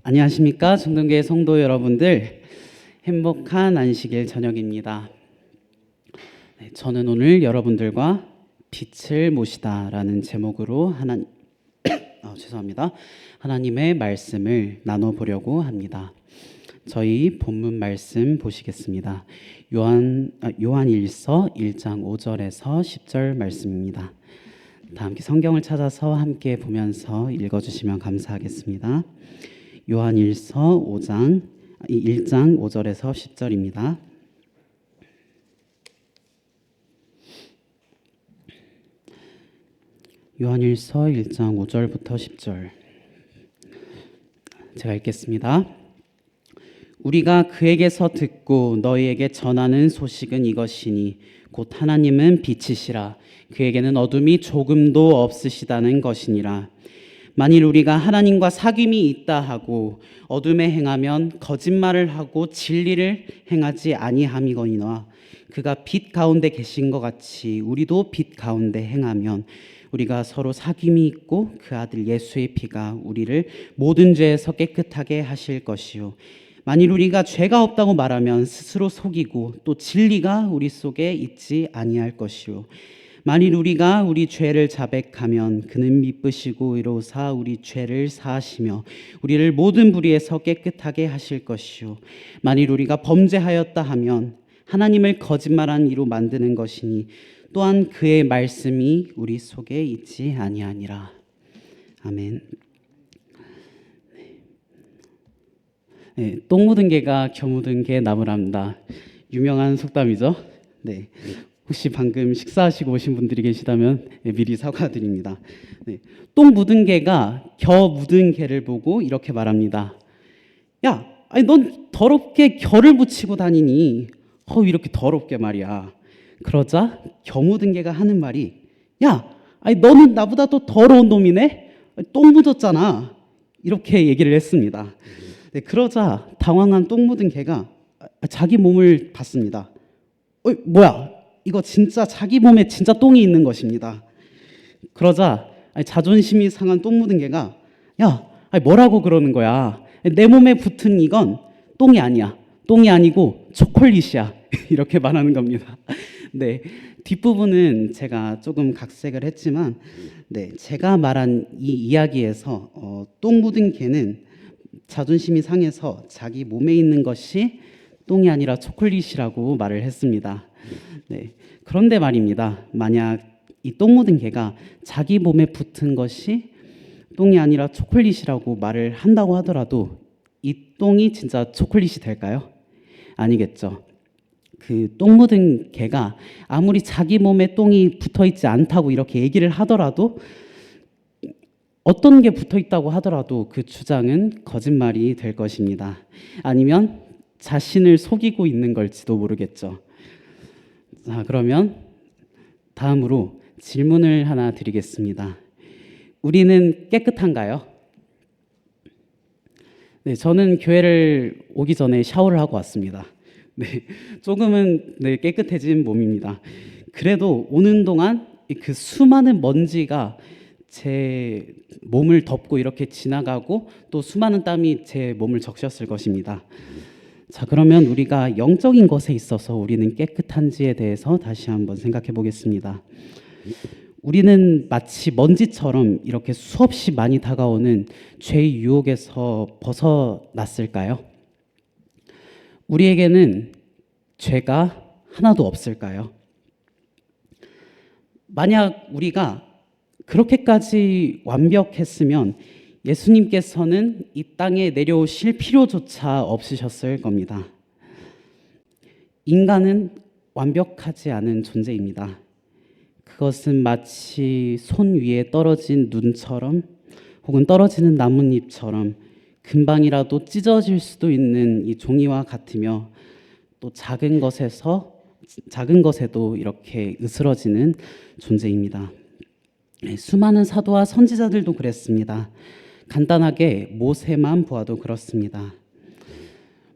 안녕하십니까 중동교회 성도 여러분들, 행복한 안식일 저녁입니다. 저는 오늘 여러분들과 빛을 모시다라는 제목으로 하나님의 말씀을 나눠보려고 합니다. 저희 본문 말씀 보시겠습니다. 요한일서 1장 5절에서 10절 말씀입니다. 다 함께 성경을 찾아서 함께 보면서 읽어주시면 감사하겠습니다. 요한일서 1장 5절에서 10절입니다. 요한일서 1장 5절부터 10절 제가 읽겠습니다. 우리가 그에게서 듣고 너희에게 전하는 소식은 이것이니 곧 하나님은 빛이시라 그에게는 어둠이 조금도 없으시다는 것이니라. 만일 우리가 하나님과 사귐이 있다 하고 어둠에 행하면 거짓말을 하고 진리를 행하지 아니함이거니와 그가 빛 가운데 계신 것 같이 우리도 빛 가운데 행하면 우리가 서로 사귐이 있고 그 아들 예수의 피가 우리를 모든 죄에서 깨끗하게 하실 것이요 만일 우리가 죄가 없다고 말하면 스스로 속이고 또 진리가 우리 속에 있지 아니할 것이요 만일 우리가 우리 죄를 자백하면 그는 미쁘시고 의로우사 우리 죄를 사하시며 우리를 모든 불의에서 깨끗하게 하실 것이요 만일 우리가 범죄하였다 하면 하나님을 거짓말한 이로 만드는 것이니 또한 그의 말씀이 우리 속에 있지 아니하니라. 아멘. 네, 똥 묻은 개가 겨 묻은 개 나무랍니다. 유명한 속담이죠. 네. 혹시 방금 식사하시고 오신 분들이 계시다면 미리 사과드립니다. 네. 똥 묻은 개가 겨 묻은 개를 보고 이렇게 말합니다. 야, 아니 넌 더럽게 겨를 묻히고 다니니 이렇게 더럽게 말이야. 그러자 겨 묻은 개가 하는 말이 야, 아니 너는 나보다 더 더러운 놈이네. 똥 묻었잖아. 이렇게 얘기를 했습니다. 네, 그러자 당황한 똥 묻은 개가 자기 몸을 봤습니다. 뭐야? 이거 진짜 자기 몸에 진짜 똥이 있는 것입니다. 그러자 자존심이 상한 똥 묻은 개가 야, 뭐라고 그러는 거야? 내 몸에 붙은 이건 똥이 아니야. 똥이 아니고 초콜릿이야. 이렇게 말하는 겁니다. 네, 뒷부분은 제가 조금 각색을 했지만 네, 제가 말한 이 이야기에서 똥 묻은 개는 자존심이 상해서 자기 몸에 있는 것이 똥이 아니라 초콜릿이라고 말을 했습니다. 네, 그런데 말입니다. 만약 이 똥 묻은 개가 자기 몸에 붙은 것이 똥이 아니라 초콜릿이라고 말을 한다고 하더라도 이 똥이 진짜 초콜릿이 될까요? 아니겠죠. 그 똥 묻은 개가 아무리 자기 몸에 똥이 붙어 있지 않다고 이렇게 얘기를 하더라도 어떤 게 붙어 있다고 하더라도 그 주장은 거짓말이 될 것입니다. 아니면 자신을 속이고 있는 걸지도 모르겠죠. 자, 그러면 다음으로 질문을 하나 드리겠습니다. 우리는 깨끗한가요? 네, 저는 교회를 오기 전에 샤워를 하고 왔습니다. 네, 조금은 깨끗해진 몸입니다. 그래도 오는 동안 그 수많은 먼지가 제 몸을 덮고 이렇게 지나가고 또 수많은 땀이 제 몸을 적셨을 것입니다. 자, 그러면 우리가 영적인 것에 있어서 우리는 깨끗한지에 대해서 다시 한번 생각해 보겠습니다. 우리는 마치 먼지처럼 이렇게 수없이 많이 다가오는 죄의 유혹에서 벗어났을까요? 우리에게는 죄가 하나도 없을까요? 만약 우리가 그렇게까지 완벽했으면 예수님께서는 이 땅에 내려오실 필요조차 없으셨을 겁니다. 인간은 완벽하지 않은 존재입니다. 그것은 마치 손 위에 떨어진 눈처럼 혹은 떨어지는 나뭇잎처럼 금방이라도 찢어질 수도 있는 이 종이와 같으며 또 작은 것에도 이렇게 으스러지는 존재입니다. 수많은 사도와 선지자들도 그랬습니다. 간단하게 모세만 보아도 그렇습니다.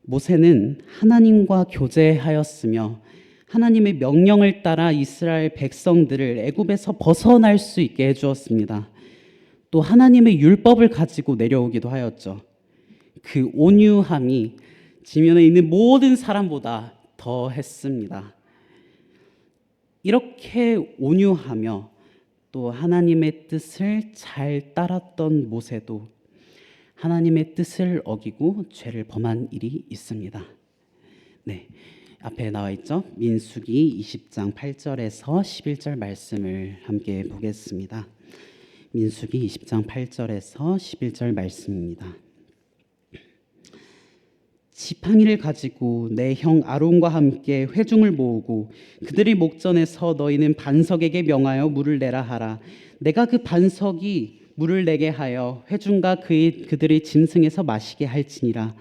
모세는 하나님과 교제하였으며 하나님의 명령을 따라 이스라엘 백성들을 애굽에서 벗어날 수 있게 해주었습니다. 또 하나님의 율법을 가지고 내려오기도 하였죠. 그 온유함이 지면에 있는 모든 사람보다 더했습니다. 이렇게 온유하며 또 하나님의 뜻을 잘 따랐던 모세도 하나님의 뜻을 어기고 죄를 범한 일이 있습니다. 네, 앞에 나와 있죠. 민수기 20장 8절에서 11절 말씀을 함께 보겠습니다. 민수기 20장 8절에서 11절 말씀입니다. 지팡이를 가지고 내 형 아론과 함께 회중을 모으고 그들의 목전에서 너희는 반석에게 명하여 물을 내라 하라. 내가 그 반석이 물을 내게 하여 회중과 그들의 짐승에서 마시게 할지니라.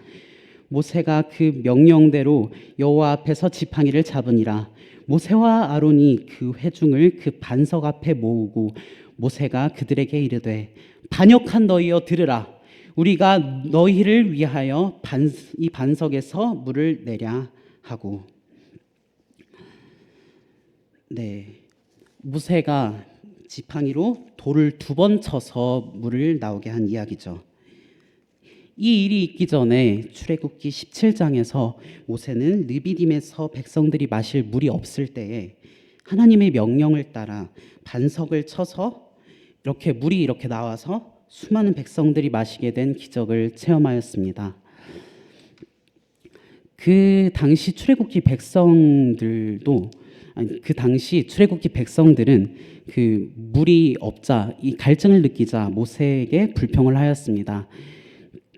모세가 그 명령대로 여호와 앞에서 지팡이를 잡으니라. 모세와 아론이 그 회중을 그 반석 앞에 모으고 모세가 그들에게 이르되 반역한 너희여 들으라. 우리가 너희를 위하여 이 반석에서 물을 내랴 하고. 네, 모세가 지팡이로 돌을 2번 쳐서 물을 나오게 한 이야기죠. 이 일이 있기 전에 출애굽기 17장에서 모세는 르비딤에서 백성들이 마실 물이 없을 때에 하나님의 명령을 따라 반석을 쳐서 이렇게 물이 이렇게 나와서 수많은 백성들이 마시게 된 기적을 체험하였습니다. 그 당시 출애굽기 백성들은 그 물이 없자 이 갈증을 느끼자 모세에게 불평을 하였습니다.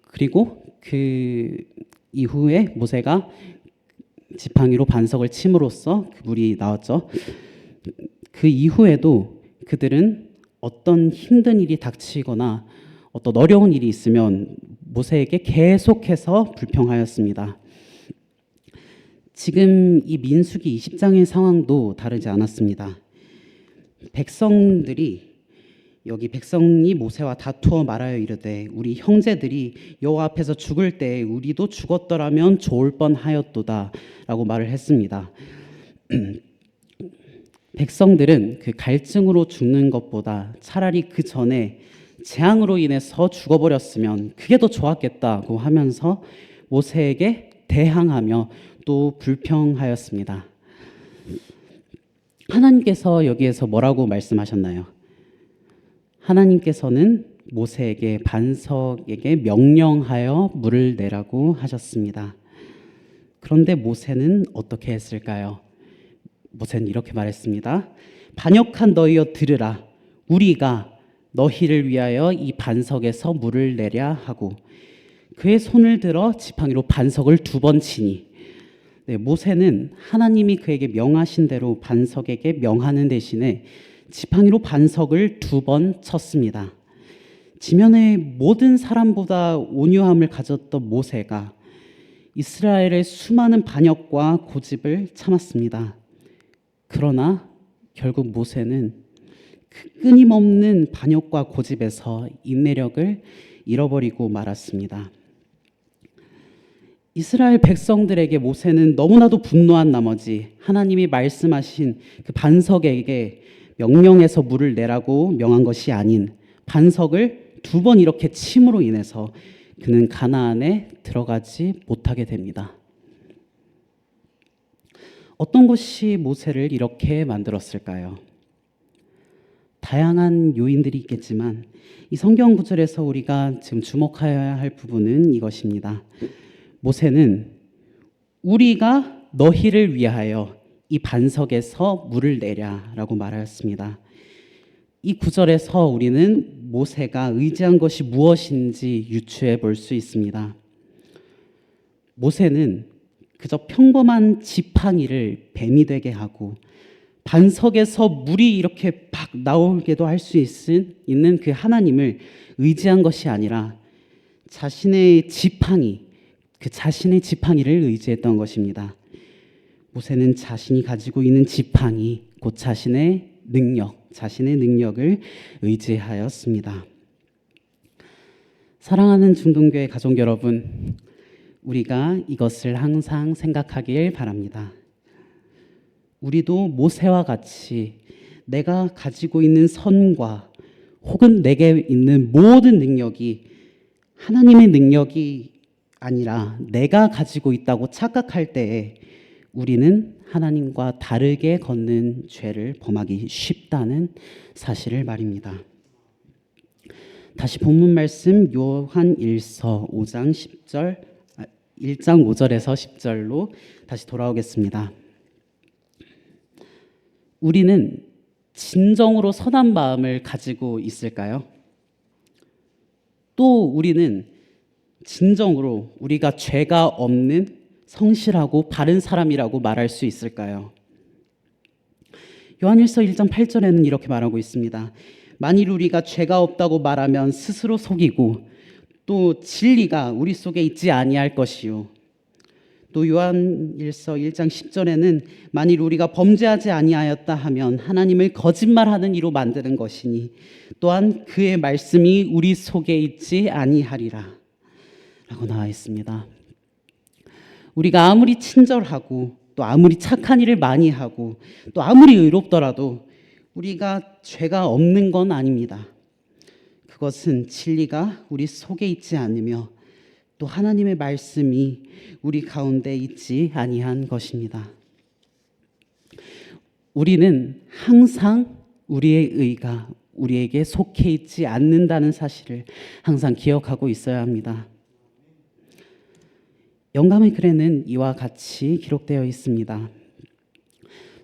그리고 그 이후에 모세가 지팡이로 반석을 침으로써 그 물이 나왔죠. 그 이후에도 그들은 어떤 힘든 일이 닥치거나 어떤 어려운 일이 있으면 모세에게 계속해서 불평하였습니다. 지금 이 민수기 20장의 상황도 다르지 않았습니다. 백성이 모세와 다투어 말하여 이르되 우리 형제들이 여호와 앞에서 죽을 때 우리도 죽었더라면 좋을 뻔하였도다 라고 말을 했습니다. 백성들은 그 갈증으로 죽는 것보다 차라리 그 전에 재앙으로 인해서 죽어버렸으면 그게 더 좋았겠다고 하면서 모세에게 대항하며 또 불평하였습니다. 하나님께서 여기에서 뭐라고 말씀하셨나요? 하나님께서는 모세에게 반석에게 명령하여 물을 내라고 하셨습니다. 그런데 모세는 어떻게 했을까요? 모세는 이렇게 말했습니다. 반역한 너희여 들으라. 우리가 너희를 위하여 이 반석에서 물을 내랴 하고 그의 손을 들어 지팡이로 반석을 2번 치니. 네, 모세는 하나님이 그에게 명하신 대로 반석에게 명하는 대신에 지팡이로 반석을 2번 쳤습니다. 지면의 모든 사람보다 온유함을 가졌던 모세가 이스라엘의 수많은 반역과 고집을 참았습니다. 그러나 결국 모세는 그 끊임없는 반역과 고집에서 인내력을 잃어버리고 말았습니다. 이스라엘 백성들에게 모세는 너무나도 분노한 나머지 하나님이 말씀하신 그 반석에게 명령해서 물을 내라고 명한 것이 아닌 반석을 2번 이렇게 침으로 인해서 그는 가나안에 들어가지 못하게 됩니다. 어떤 것이 모세를 이렇게 만들었을까요? 다양한 요인들이 있겠지만 이 성경 구절에서 우리가 지금 주목해야 할 부분은 이것입니다. 모세는 우리가 너희를 위하여 이 반석에서 물을 내랴라고 말하였습니다. 이 구절에서 우리는 모세가 의지한 것이 무엇인지 유추해 볼 수 있습니다. 모세는 그저 평범한 지팡이를 뱀이 되게 하고 반석에서 물이 이렇게 막 나오게도 할 수 있는 그 하나님을 의지한 것이 아니라 자신의 지팡이를 의지했던 것입니다. 모세는 자신이 가지고 있는 지팡이, 곧 자신의 능력을 의지하였습니다. 사랑하는 중동교회 가족 여러분, 우리가 이것을 항상 생각하길 바랍니다. 우리도 모세와 같이 내가 가지고 있는 선과 혹은 내게 있는 모든 능력이 하나님의 능력이 아니라 내가 가지고 있다고 착각할 때에 우리는 하나님과 다르게 걷는 죄를 범하기 쉽다는 사실을 말입니다. 다시 본문 말씀 요한 1서 5장 10절 1장 5절에서 10절로 다시 돌아오겠습니다. 우리는 진정으로 선한 마음을 가지고 있을까요? 또 우리는 진정으로 우리가 죄가 없는 성실하고 바른 사람이라고 말할 수 있을까요? 요한일서 1장 8절에는 이렇게 말하고 있습니다. 만일 우리가 죄가 없다고 말하면 스스로 속이고 또 진리가 우리 속에 있지 아니할 것이요. 또 요한일서 1장 10절에는 만일 우리가 범죄하지 아니하였다 하면 하나님을 거짓말하는 이로 만드는 것이니 또한 그의 말씀이 우리 속에 있지 아니하리라 라고 나와 있습니다. 우리가 아무리 친절하고 또 아무리 착한 일을 많이 하고 또 아무리 의롭더라도 우리가 죄가 없는 건 아닙니다. 그것은 진리가 우리 속에 있지 않으며 또 하나님의 말씀이 우리 가운데 있지 아니한 것입니다. 우리는 항상 우리의 의가 우리에게 속해 있지 않는다는 사실을 항상 기억하고 있어야 합니다. 영감의 글에는 이와 같이 기록되어 있습니다.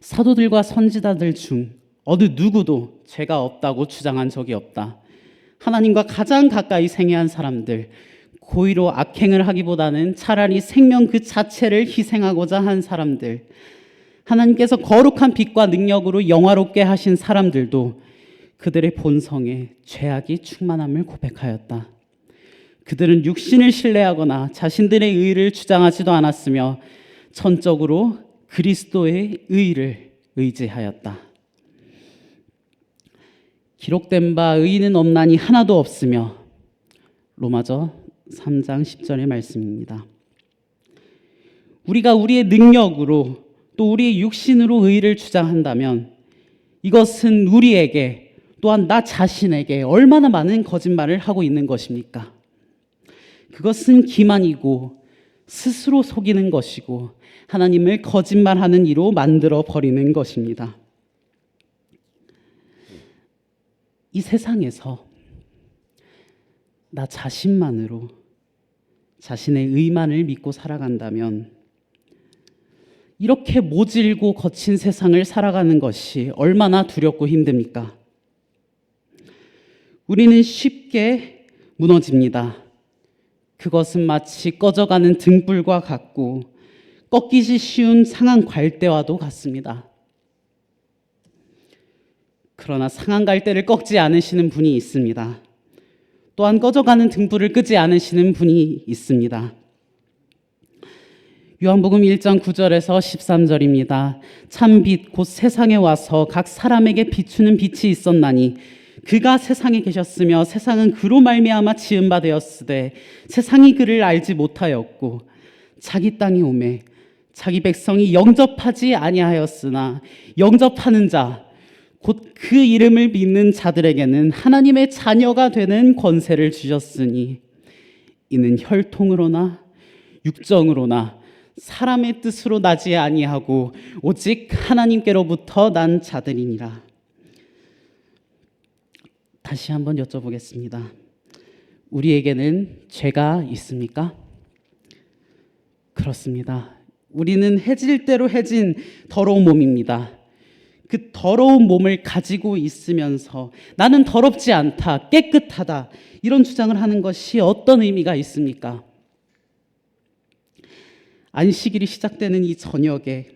사도들과 선지자들 중 어느 누구도 죄가 없다고 주장한 적이 없다. 하나님과 가장 가까이 생애한 사람들, 고의로 악행을 하기보다는 차라리 생명 그 자체를 희생하고자 한 사람들, 하나님께서 거룩한 빛과 능력으로 영화롭게 하신 사람들도 그들의 본성에 죄악이 충만함을 고백하였다. 그들은 육신을 신뢰하거나 자신들의 의를 주장하지도 않았으며 전적으로 그리스도의 의를 의지하였다. 기록된 바 의인은 없나니 하나도 없으며 로마서 3장 10절의 말씀입니다. 우리가 우리의 능력으로 또 우리의 육신으로 의를 주장한다면 이것은 우리에게 또한 나 자신에게 얼마나 많은 거짓말을 하고 있는 것입니까? 그것은 기만이고 스스로 속이는 것이고 하나님을 거짓말하는 이로 만들어 버리는 것입니다. 이 세상에서 나 자신만으로 자신의 의만을 믿고 살아간다면 이렇게 모질고 거친 세상을 살아가는 것이 얼마나 두렵고 힘듭니까? 우리는 쉽게 무너집니다. 그것은 마치 꺼져가는 등불과 같고 꺾이기 쉬운 상한 갈대와도 같습니다. 그러나 상한 갈대를 꺾지 않으시는 분이 있습니다. 또한 꺼져가는 등불을 끄지 않으시는 분이 있습니다. 요한복음 1장 9절에서 13절입니다. 참 빛 곧 세상에 와서 각 사람에게 비추는 빛이 있었나니 그가 세상에 계셨으며 세상은 그로 말미암아 지은 바 되었으되 세상이 그를 알지 못하였고 자기 땅이 오매 자기 백성이 영접하지 아니하였으나 영접하는 자 곧 그 이름을 믿는 자들에게는 하나님의 자녀가 되는 권세를 주셨으니 이는 혈통으로나 육정으로나 사람의 뜻으로 나지 아니하고 오직 하나님께로부터 난 자들이니라. 다시 한번 여쭤보겠습니다. 우리에게는 죄가 있습니까? 그렇습니다. 우리는 해질 대로 해진 더러운 몸입니다. 그 더러운 몸을 가지고 있으면서 나는 더럽지 않다, 깨끗하다 이런 주장을 하는 것이 어떤 의미가 있습니까? 안식일이 시작되는 이 저녁에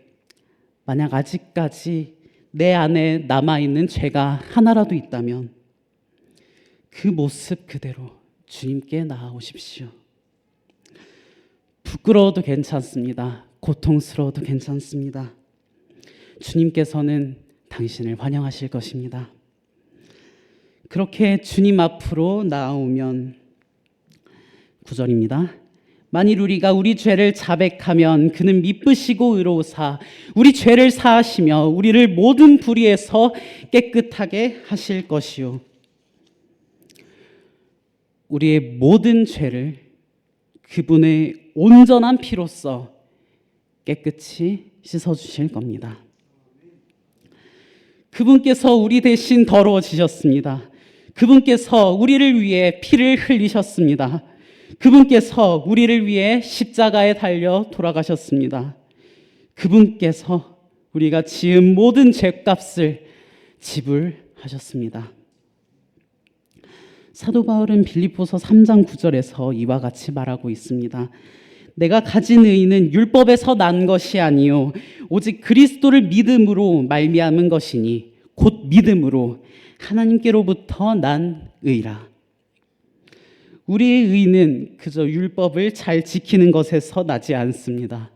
만약 아직까지 내 안에 남아있는 죄가 하나라도 있다면 그 모습 그대로 주님께 나아오십시오. 부끄러워도 괜찮습니다. 고통스러워도 괜찮습니다. 주님께서는 당신을 환영하실 것입니다. 그렇게 주님 앞으로 나아오면 9절입니다. 만일 우리가 우리 죄를 자백하면 그는 미쁘시고 의로우사 우리 죄를 사하시며 우리를 모든 불의에서 깨끗하게 하실 것이요. 우리의 모든 죄를 그분의 온전한 피로써 깨끗이 씻어주실 겁니다. 그분께서 우리 대신 더러워지셨습니다. 그분께서 우리를 위해 피를 흘리셨습니다. 그분께서 우리를 위해 십자가에 달려 돌아가셨습니다. 그분께서 우리가 지은 모든 죄값을 지불하셨습니다. 사도 바울은 빌립보서 3장 9절에서 이와 같이 말하고 있습니다. 내가 가진 의는 율법에서 난 것이 아니요 오직 그리스도를 믿음으로 말미암은 것이니 곧 믿음으로 하나님께로부터 난 의라. 우리의 의는 그저 율법을 잘 지키는 것에서 나지 않습니다.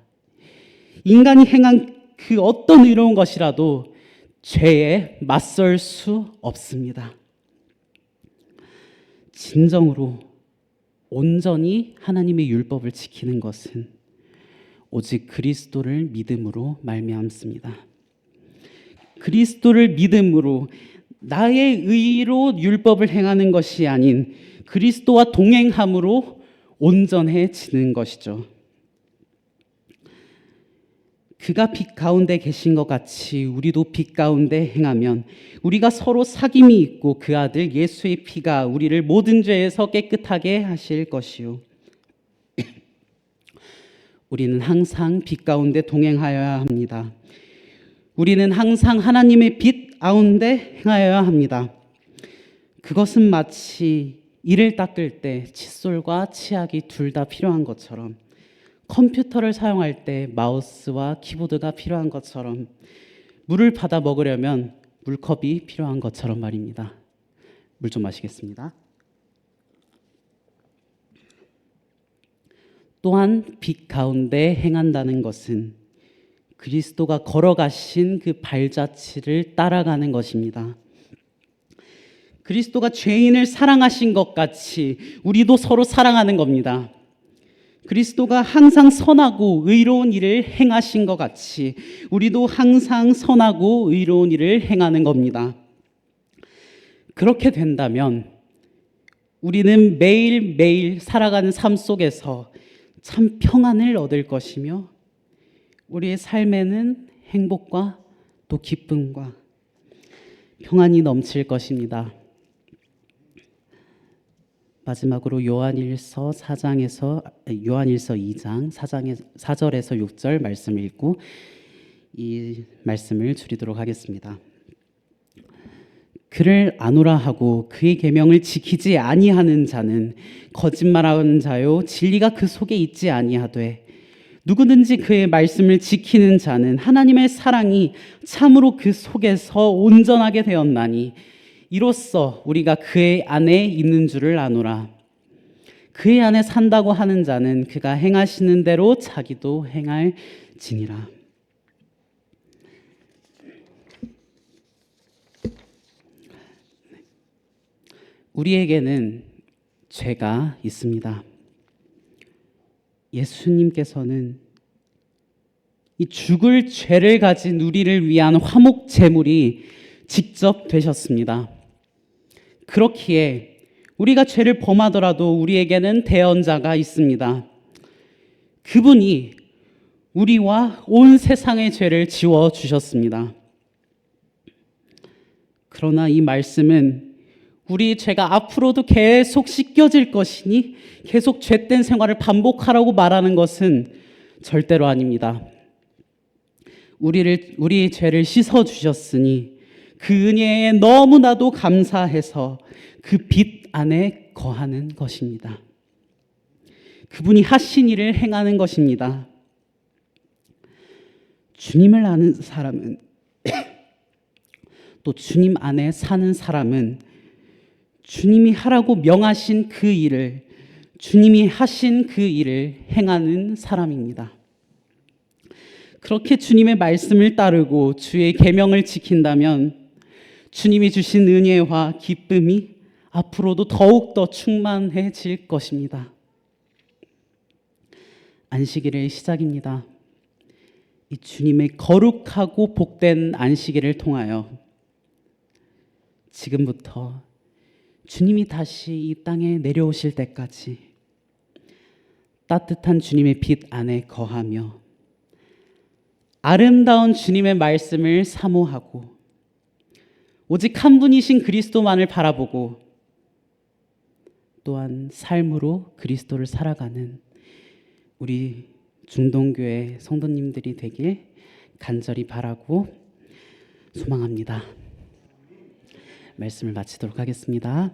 인간이 행한 그 어떤 의로운 것이라도 죄에 맞설 수 없습니다. 진정으로 온전히 하나님의 율법을 지키는 것은 오직 그리스도를 믿음으로 말미암습니다. 그리스도를 믿음으로 나의 의로 율법을 행하는 것이 아닌 그리스도와 동행함으로 온전해지는 것이죠. 그가 빛 가운데 계신 것 같이 우리도 빛 가운데 행하면 우리가 서로 사귐이 있고 그 아들 예수의 피가 우리를 모든 죄에서 깨끗하게 하실 것이요. 우리는 항상 빛 가운데 동행하여야 합니다. 우리는 항상 하나님의 빛 가운데 행하여야 합니다. 그것은 마치 이를 닦을 때 칫솔과 치약이 둘 다 필요한 것처럼, 컴퓨터를 사용할 때 마우스와 키보드가 필요한 것처럼, 물을 받아 먹으려면 물컵이 필요한 것처럼 말입니다. 물 좀 마시겠습니다. 또한 빛 가운데 행한다는 것은 그리스도가 걸어가신 그 발자취를 따라가는 것입니다. 그리스도가 죄인을 사랑하신 것 같이 우리도 서로 사랑하는 겁니다. 그리스도가 항상 선하고 의로운 일을 행하신 것 같이 우리도 항상 선하고 의로운 일을 행하는 겁니다. 그렇게 된다면 우리는 매일매일 살아가는 삶 속에서 참 평안을 얻을 것이며 우리의 삶에는 행복과 또 기쁨과 평안이 넘칠 것입니다. 마지막으로 요한일서 2장 4절에서 6절 말씀을 읽고 이 말씀을 줄이도록 하겠습니다. 그를 아노라 하고 그의 계명을 지키지 아니하는 자는 거짓말하는 자요 진리가 그 속에 있지 아니하되 누구든지 그의 말씀을 지키는 자는 하나님의 사랑이 참으로 그 속에서 온전하게 되었나니 이로써 우리가 그의 안에 있는 줄을 아노라. 그의 안에 산다고 하는 자는 그가 행하시는 대로 자기도 행할지니라. 우리에게는 죄가 있습니다. 예수님께서는 이 죽을 죄를 가진 우리를 위한 화목 제물이 직접 되셨습니다. 그렇기에 우리가 죄를 범하더라도 우리에게는 대언자가 있습니다. 그분이 우리와 온 세상의 죄를 지워 주셨습니다. 그러나 이 말씀은 우리 죄가 앞으로도 계속 씻겨질 것이니 계속 죄된 생활을 반복하라고 말하는 것은 절대로 아닙니다. 우리의 죄를 씻어 주셨으니 그 은혜에 너무나도 감사해서 그 빛 안에 거하는 것입니다. 그분이 하신 일을 행하는 것입니다. 주님을 아는 사람은 또 주님 안에 사는 사람은 주님이 하라고 명하신 그 일을, 주님이 하신 그 일을 행하는 사람입니다. 그렇게 주님의 말씀을 따르고 주의 계명을 지킨다면 주님이 주신 은혜와 기쁨이 앞으로도 더욱더 충만해질 것입니다. 안식일의 시작입니다. 이 주님의 거룩하고 복된 안식일을 통하여 지금부터 주님이 다시 이 땅에 내려오실 때까지 따뜻한 주님의 빛 안에 거하며 아름다운 주님의 말씀을 사모하고 오직 한 분이신 그리스도만을 바라보고 또한 삶으로 그리스도를 살아가는 우리 중동교회 성도님들이 되길 간절히 바라고 소망합니다. 말씀을 마치도록 하겠습니다.